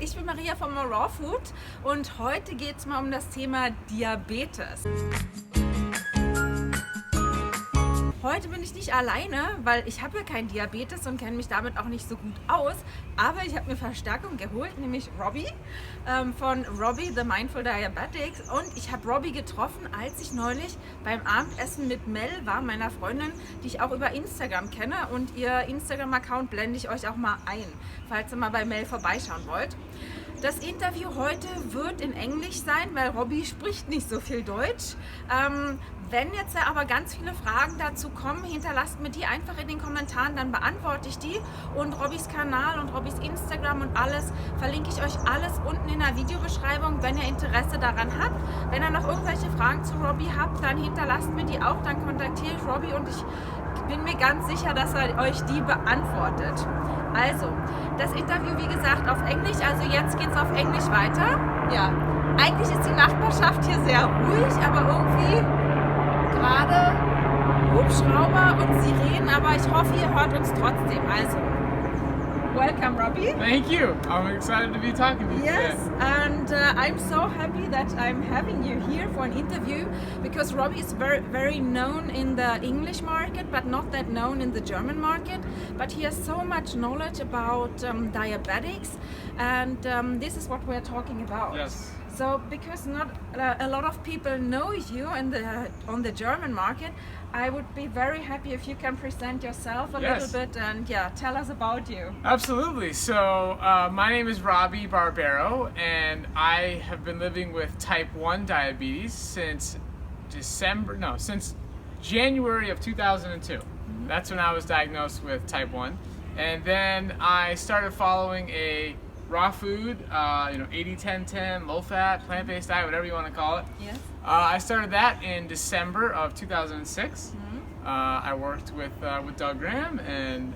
ich bin Maria von Raw Food und heute geht es mal um das Thema Diabetes. Heute bin ich nicht alleine, weil ich habe ja keinen Diabetes und kenne mich damit auch nicht so gut aus, aber ich habe mir Verstärkung geholt, nämlich Robby von Robby, the Mindful Diabetics, und ich habe Robby getroffen, als ich neulich beim Abendessen mit Mel war, meiner Freundin, die ich auch über Instagram kenne, und ihr Instagram-Account blende ich euch auch mal ein, falls ihr mal bei Mel vorbeischauen wollt. Das Interview heute wird in Englisch sein, weil Robby spricht nicht so viel Deutsch. Wenn jetzt aber ganz viele Fragen dazu kommen, hinterlasst mir die einfach in den Kommentaren, dann beantworte ich die. Und Robbys Kanal und Robbys Instagram und alles verlinke ich euch alles unten in der Videobeschreibung, wenn ihr Interesse daran habt. Wenn ihr noch irgendwelche Fragen zu Robby habt, dann hinterlasst mir die auch, dann kontaktiere ich Robby und ich bin mir ganz sicher, dass er euch die beantwortet. Also, das Interview wie gesagt auf Englisch, also jetzt geht es auf Englisch weiter. Ja, eigentlich ist die Nachbarschaft hier sehr ruhig, aber irgendwie gerade Hubschrauber und Sirenen, aber ich hoffe, ihr hört uns trotzdem. Also, welcome, Robby. Thank you. I'm excited to be talking to you Yes, today. and I'm so happy that I'm having you here for an interview because Robby is very known in the English market, but not that known in the German market. But he has so much knowledge about diabetics, and this is what we're talking about. Yes. So, because not a lot of people know you on the German market, I would be very happy if you can present yourself a Yes. little bit and tell us about you. Absolutely. So, my name is Robby Barbaro, and I have been living with type 1 diabetes since January of 2002. Mm-hmm. That's when I was diagnosed with type 1. And then I started following a raw food, 80-10-10, low-fat, plant-based diet, whatever you want to call it. Yes. I started that in December of 2006. Mm-hmm. I worked with Doug Graham, and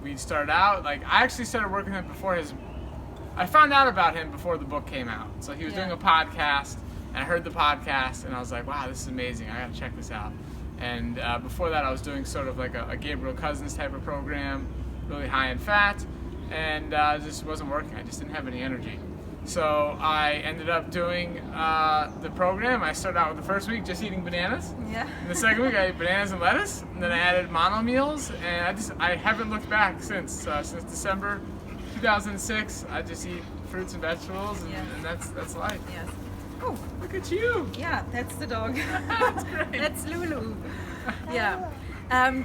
we started out, I actually started working with him before I found out about him before the book came out. So he was doing a podcast, and I heard the podcast, and I was like, wow, this is amazing, I gotta check this out. And before that, I was doing sort of like a Gabriel Cousins type of program, really high in fat, and it just wasn't working. I just didn't have any energy. So I ended up doing the program. I started out with the first week just eating bananas. Yeah. And the second week I ate bananas and lettuce, and then I added mono meals, and I haven't looked back since December 2006. I just eat fruits and vegetables, and that's life. Yes. Oh, look at you. Yeah, that's the dog. That's great. That's Lulu. Yeah.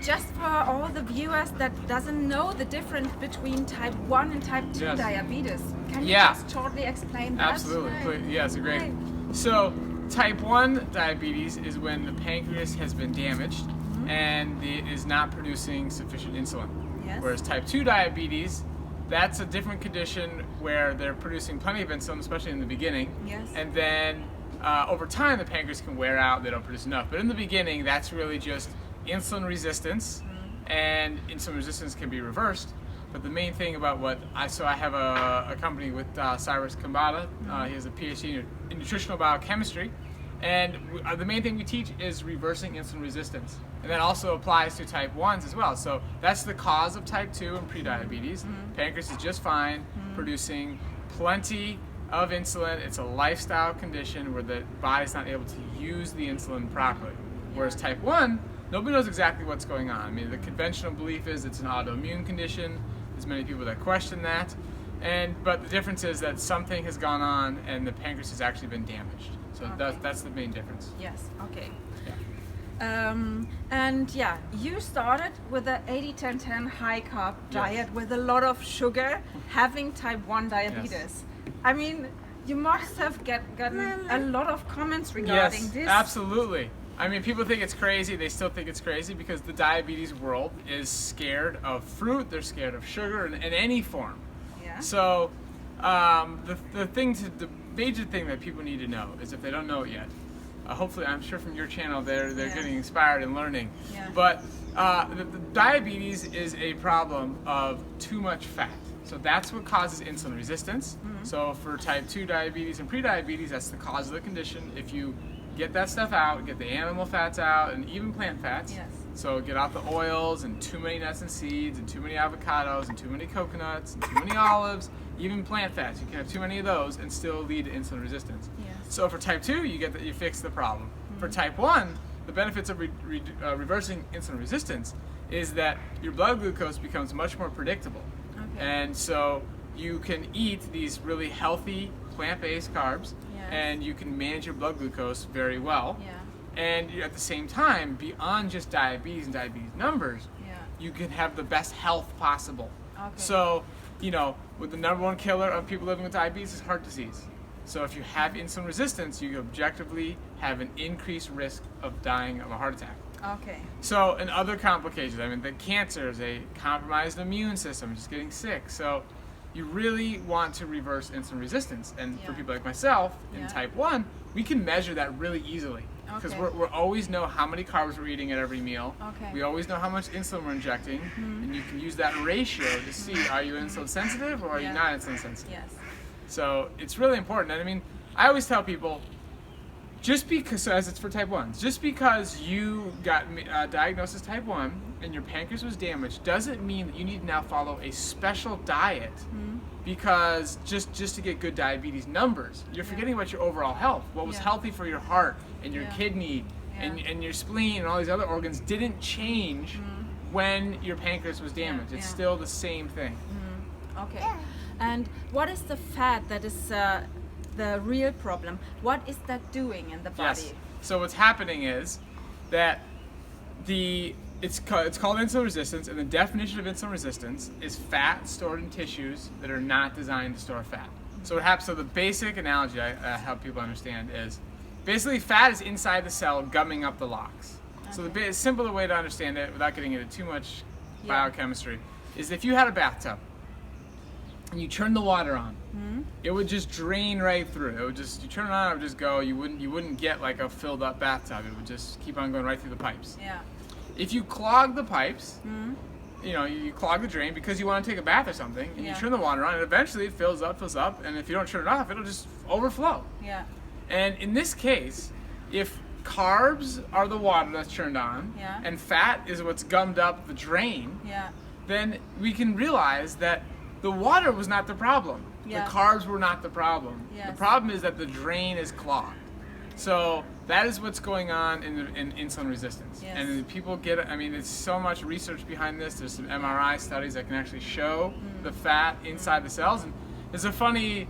Just for all the viewers that doesn't know the difference between type 1 and type 2 Yes. diabetes, can you Yeah. just shortly explain that? Absolutely. Right. Yes, great. Right. So, type 1 diabetes is when the pancreas has been damaged and it is not producing sufficient insulin. Yes. Whereas type 2 diabetes, that's a different condition where they're producing plenty of insulin, especially in the beginning. Yes. And then over time, the pancreas can wear out, they don't produce enough. But in the beginning, that's really just insulin resistance, and insulin resistance can be reversed. But the main thing about I have a company with Cyrus Kambata. He has a PhD in nutritional biochemistry, and the main thing we teach is reversing insulin resistance, and that also applies to type 1s as well. So that's the cause of type 2 and prediabetes. Pancreas is just fine, producing plenty of insulin. It's a lifestyle condition where the body's not able to use the insulin properly. Whereas type 1, nobody knows exactly what's going on. I mean, the conventional belief is it's an autoimmune condition. There's many people that question that. But the difference is that something has gone on and the pancreas has actually been damaged. So Okay. that's the main difference. Yes, okay. Yeah. And you started with an 80-10-10 high carb diet with a lot of sugar, having type 1 diabetes. Yes. I mean, you must have gotten a lot of comments regarding Yes, this. absolutely. I mean, people think it's crazy. They still think it's crazy because the diabetes world is scared of fruit. They're scared of sugar in any form. Yeah. So the major thing that people need to know is, if they don't know it yet, hopefully, I'm sure from your channel they're getting inspired and learning. Yeah. But the diabetes is a problem of too much fat. So that's what causes insulin resistance. So for type 2 diabetes and prediabetes, that's the cause of the condition. If you get that stuff out, get the animal fats out, and even plant fats. Yes. So get out the oils and too many nuts and seeds and too many avocados and too many coconuts and too many olives, even plant fats. You can have too many of those and still lead to insulin resistance. Yes. So for type 2, you get that you fix the problem. For type 1, the benefits of reversing insulin resistance is that your blood glucose becomes much more predictable. Okay. And so you can eat these really healthy plant-based carbs, Yes. and you can manage your blood glucose very well. Yeah. And at the same time, beyond just diabetes and diabetes numbers, Yeah. you can have the best health possible. Okay. So, with the number one killer of people living with diabetes is heart disease. So if you have insulin resistance, you objectively have an increased risk of dying of a heart attack. Okay. So, and other complications, the cancer is a compromised immune system, just getting sick. So you really want to reverse insulin resistance. And for Yeah. people like myself in Yeah. type 1, we can measure that really easily. Because Okay. we always know how many carbs we're eating at every meal. Okay. We always know how much insulin we're injecting. And you can use that ratio to see, are you insulin sensitive or are you Yeah. not insulin sensitive? Yes. So it's really important. And I always tell people, just because, so as it's for type 1, just because you got diagnosed as type 1 and your pancreas was damaged doesn't mean that you need to now follow a special diet because just to get good diabetes numbers. You're forgetting about your overall health. What was Yeah. healthy for your heart and your Yeah. kidney Yeah. and your spleen and all these other organs didn't change when your pancreas was damaged. It's Yeah. still the same thing. Okay. And what is the fat that is the real problem? What is that doing in the body? Yes. So what's happening is that it's called insulin resistance, and the definition of insulin resistance is fat stored in tissues that are not designed to store fat. So what happens? So the basic analogy I help people understand is basically fat is inside the cell gumming up the locks. So the simpler way to understand it, without getting into too much biochemistry, is if you had a bathtub and you turn the water on, it would just drain right through. It would just, you turn it on, it would just go. You wouldn't get like a filled up bathtub. It would just keep on going right through the pipes. Yeah. If you clog the pipes, you clog the drain because you want to take a bath or something, and you turn the water on, and eventually it fills up, and if you don't turn it off, it'll just overflow. Yeah. And in this case, if carbs are the water that's turned on, Yeah. and fat is what's gummed up the drain, Yeah. then we can realize that the water was not the problem. Yeah. The carbs were not the problem. Yes. The problem is that the drain is clogged. So that is what's going on in insulin resistance. Yes. And people get, there's so much research behind this. There's some MRI studies that can actually show the fat inside the cells. And there's a funny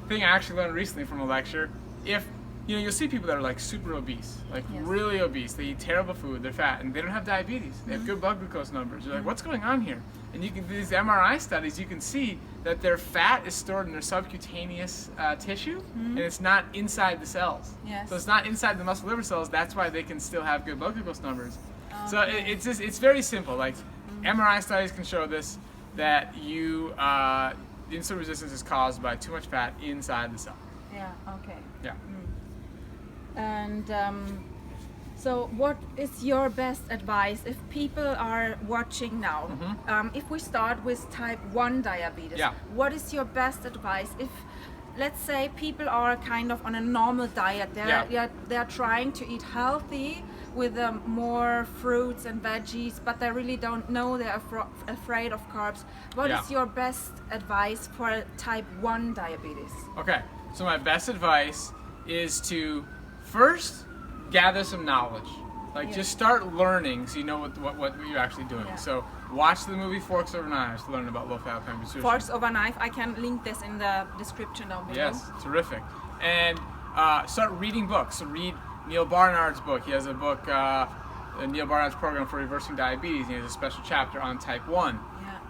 thing I actually learned recently from a lecture. If you'll see people that are like super obese, like Yes. really obese. They eat terrible food, they're fat, and they don't have diabetes. They have good blood glucose numbers. You're like, what's going on here? And these MRI studies, you can see that their fat is stored in their subcutaneous tissue, and it's not inside the cells. Yes. So it's not inside the muscle liver cells. That's why they can still have good blood glucose numbers. So Okay. it's very simple. Like MRI studies can show this, that insulin resistance is caused by too much fat inside the cell. Yeah. Okay. Yeah. And so what is your best advice if people are watching now? If we start with type 1 diabetes, Yeah. what is your best advice if, let's say, people are kind of on a normal diet, they're trying to eat healthy with more fruits and veggies, but they really don't know, they're afraid of carbs. What is your best advice for type 1 diabetes? Okay, so my best advice is to first gather some knowledge. Just start learning so you know what you're actually doing. Yeah. So watch the movie Forks Over Knives to learn about low-fat plant nutrition. Forks Over Knife, I can link this in the description down below. Yes, terrific. And start reading books. So read Neil Barnard's book. He has a book, Neil Barnard's Program for Reversing Diabetes. He has a special chapter on type 1.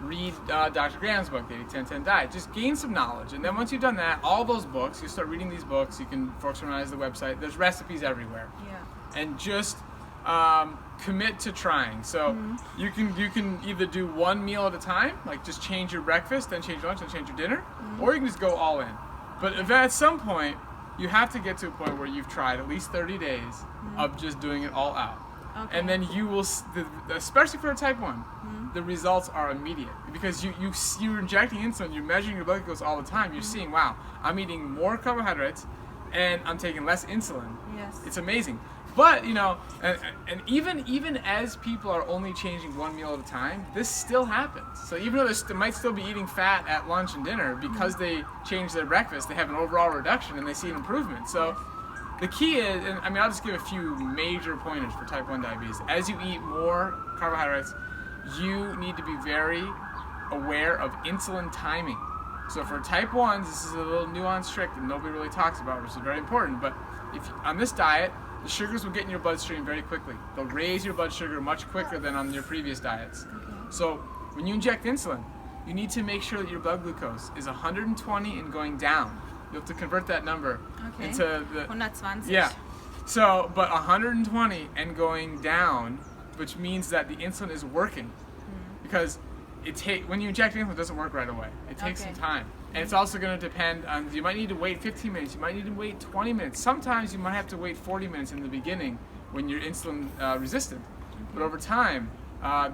Read Dr. Graham's book, the 80-10-10 Diet. Just gain some knowledge. And then once you've done that, all those books, you start reading these books. You can, Forks Over Knives, the website. There's recipes everywhere. Yeah. And just commit to trying. So you can either do one meal at a time, like just change your breakfast, then change your lunch, then change your dinner, or you can just go all in. But if at some point, you have to get to a point where you've tried at least 30 days of just doing it all out. Okay. And then you will, especially for a type 1, the results are immediate. Because you're injecting insulin, you're measuring your blood glucose all the time, you're seeing, wow, I'm eating more carbohydrates and I'm taking less insulin. Yes. It's amazing. But, you know, and even as people are only changing one meal at a time, this still happens. So even though they might still be eating fat at lunch and dinner, because they change their breakfast, they have an overall reduction and they see an improvement. So the key is, and I mean, I'll just give a few major pointers for type 1 diabetes. As you eat more carbohydrates, you need to be very aware of insulin timing. So for type 1s, this is a little nuanced trick that nobody really talks about, which is very important. But if on this diet, the sugars will get in your bloodstream very quickly. They'll raise your blood sugar much quicker than on your previous diets. So when you inject insulin, you need to make sure that your blood glucose is 120 and going down. You have to convert that number into the 120. Yeah. So, but 120 and going down, which means that the insulin is working, because when you inject insulin, it doesn't work right away. It takes some time. And it's also going to depend on, you might need to wait 15 minutes, you might need to wait 20 minutes. Sometimes you might have to wait 40 minutes in the beginning when you're insulin resistant. But over time,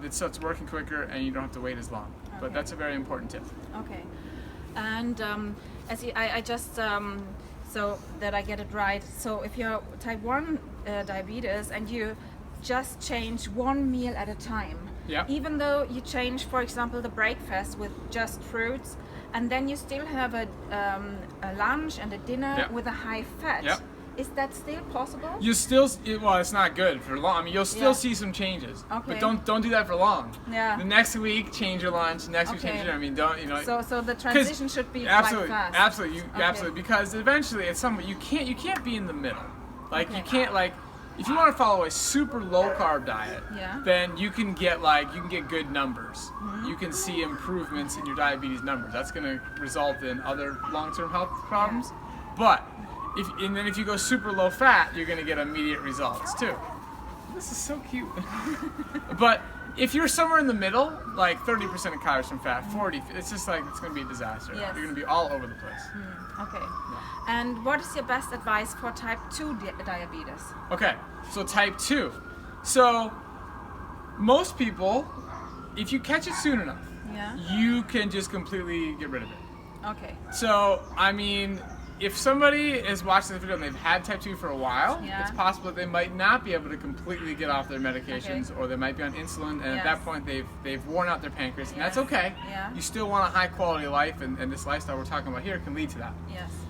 it starts working quicker and you don't have to wait as long. But that's a very important tip. Okay. And I just, so that I get it right, so if you're type 1 diabetes and you just change one meal at a time, even though you change, for example, the breakfast with just fruits, and then you still have a lunch and a dinner with a high fat. Is that still possible? You still, well, it's not good for long. I mean, you'll still see some changes, but don't do that for long. The next week, change your lunch. Next week, change your dinner. I mean, don't, you know. So the transition should be absolutely, quite fast. absolutely, absolutely, because eventually, it's something you can't be in the middle. Like you can't if you want to follow a super low carb diet, then you can get good numbers. You can see improvements in your diabetes numbers. That's going to result in other long-term health problems. But if you go super low fat, you're going to get immediate results too. This is so cute. But if you're somewhere in the middle, like 30% of calories from fat, 40, it's just like it's going to be a disaster. You're going to be all over the place. Okay. And what is your best advice for type 2 diabetes? Okay, so type 2. So most people, if you catch it soon enough, you can just completely get rid of it. Okay. So, I mean, if somebody is watching this video and they've had type 2 for a while, it's possible that they might not be able to completely get off their medications, or they might be on insulin, and at that point they've worn out their pancreas, and that's okay. You still want a high quality life, and this lifestyle we're talking about here can lead to that.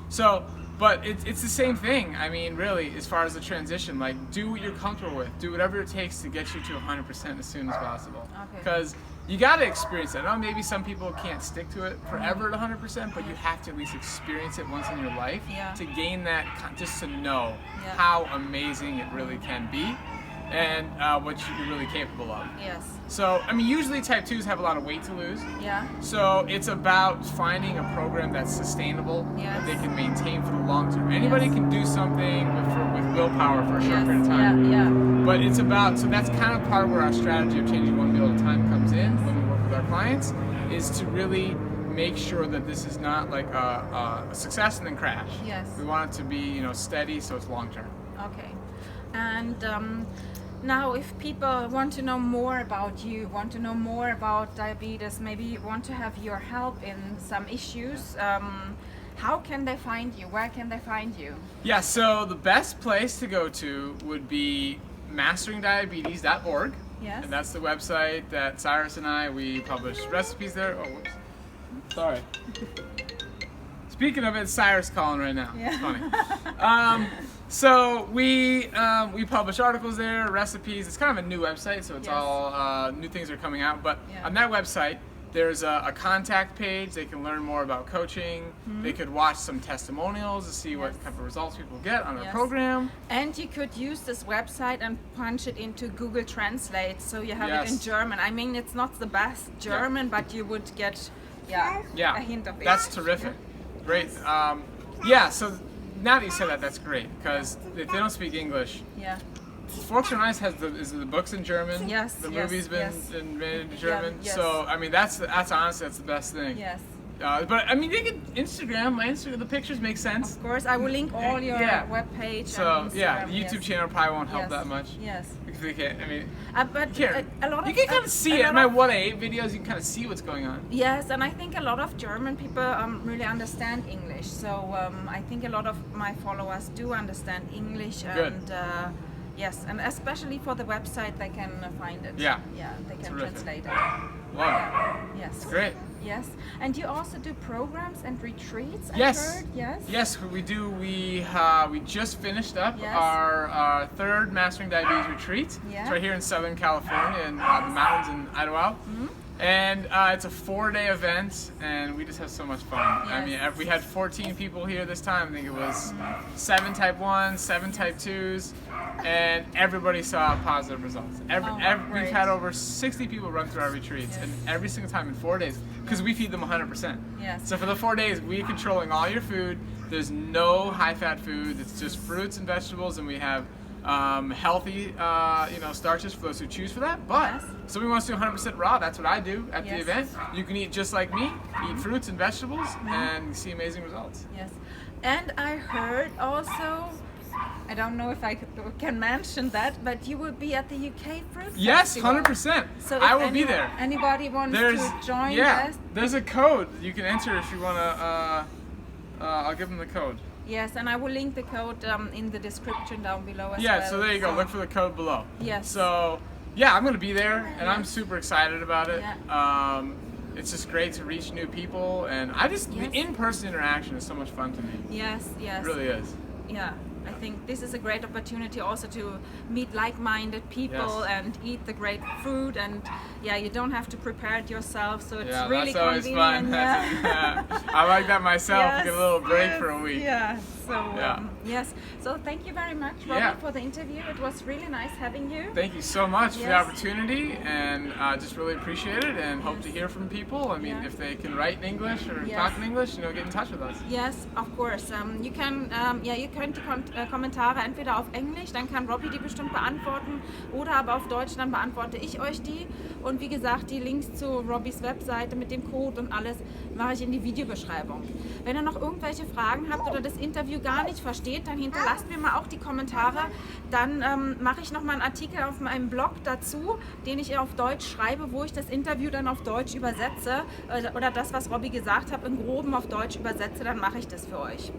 So, but it's the same thing. I mean, really, as far as the transition, like, do what you're comfortable with. Do whatever it takes to get you to 100% as soon as possible. Because you got to experience it. I know maybe some people can't stick to it forever at 100%, but you have to at least experience it once in your life to gain that, just to know how amazing it really can be and what you're really capable of. So, I mean, usually type 2s have a lot of weight to lose. So it's about finding a program that's sustainable, that they can maintain for the long term. Anybody can do something with willpower for a short period of time. But it's about, so that's kind of part of where our strategy of changing one meal at a time comes in when we work with our clients, is to really make sure that this is not like a success and then crash. We want it to be, steady, so it's long term. Okay. And now, if people want to know more about you, want to know more about diabetes, maybe want to have your help in some issues, how can they find you? Where can they find you? So the best place to go to would be masteringdiabetes.org. And that's the website that Cyrus and we publish recipes there. Oh, whoops. Sorry. Speaking of it, Cyrus calling right now. It's funny. So we publish articles there, recipes. It's kind of a new website, so it's all new things are coming out. But on that website, there's a contact page. They can learn more about coaching. They could watch some testimonials to see what type of results people get on our program. And you could use this website and punch it into Google Translate, so you have it in German. I mean, it's not the best German, but you would get a hint of it. That's terrific. Great. So now that you say that, that's great, because if they don't speak English, Forks and Ice has the books in German. The movie's been made in German. So I mean, that's honestly the best thing. But I mean, they can Instagram. The pictures make sense. Of course, I will link all your webpage. So the YouTube channel probably won't help that much. Because they can't. I mean, but a lot of you can kind of see it. In my 1-8 videos, you can kind of see what's going on. And I think a lot of German people really understand English. So I think a lot of my followers do understand English. Good. And Yes, and especially for the website, they can find it. Yeah. Yeah, they can Terrific. translate it. Love Yes. it. Great. Yes, and you also do programs and retreats. I Yes. heard. Yes. Yes, we do. We just finished up Yes. our third Mastering Diabetes retreat. Yeah. It's right here in Southern California in the mountains in Idaho. And it's a 4-day event, and we just have so much fun. I mean, Yes. we had 14 people here this time. I think it was 7 type 1s, 7 type 2s, and everybody saw positive results. We've great. had over 60 people run through our retreats, and every single time in 4 days, because we feed them 100%. Yes. So for the 4 days, we're controlling all your food. There's no high-fat food. It's just fruits and vegetables, and we have healthy, starches for those who choose for that. But Yes. somebody wants to do 100% raw. That's what I do at the Yes. event. You can eat just like me, eat fruits and vegetables, and see amazing results. Yes, and I heard also. I don't know if I can mention that, but you will be at the UK Fruit Yes, Festival. 100%. So if I will be there. Anybody wants There's to join yeah. us? There's a code you can enter if you wanna. I'll give them the code. Yes, and I will link the code in the description down below as well. Yeah, so there you go. Look for the code below. Yes. So, yeah, I'm going to be there, and I'm super excited about it. Yeah. It's just great to reach new people, and the in-person interaction is so much fun to me. Yes, yes. It really is. Yeah, I think this is a great opportunity also to meet like-minded people Yes. and eat the great food, and you don't have to prepare it yourself, so it's Yeah, really that's always convenient. fun. Yeah. I like that myself. Yes, Get a little break yes, for a week. Yeah. So Yeah. yes. So thank you very much, Robby, Yeah. for the interview. It was really nice having you. Thank you so much for the Yes. opportunity, and just really appreciate it, and hope to hear from people. I mean, Yeah. if they can write in English or Yes. talk in English, get in touch with us. Yes, of course. Ihr könnt die Kommentare entweder auf Englisch, dann kann Robby die bestimmt beantworten, oder aber auf Deutsch, dann beantworte ich euch die. Und wie gesagt, die Links zu Robbys Webseite mit dem Code und alles mache ich in die Videobeschreibung. Wenn ihr noch irgendwelche Fragen habt oder das Interview gar nicht versteht, dann hinterlasst mir mal auch die Kommentare. Dann mache ich nochmal einen Artikel auf meinem Blog dazu, den ich auf Deutsch schreibe, wo ich das Interview dann auf Deutsch übersetze oder das, was Robby gesagt hat, im Groben auf Deutsch übersetze, dann mache ich das für euch.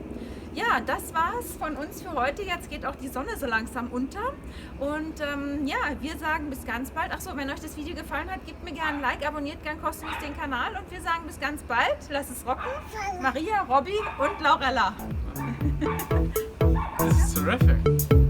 Ja, das war's von uns für heute. Jetzt geht auch die Sonne so langsam unter. Und wir sagen bis ganz bald. Achso, wenn euch das Video gefallen hat, gebt mir gerne ein Like, abonniert gerne kostenlos den Kanal. Und wir sagen bis ganz bald. Lasst es rocken. Maria, Robby und Laurella. This is terrific.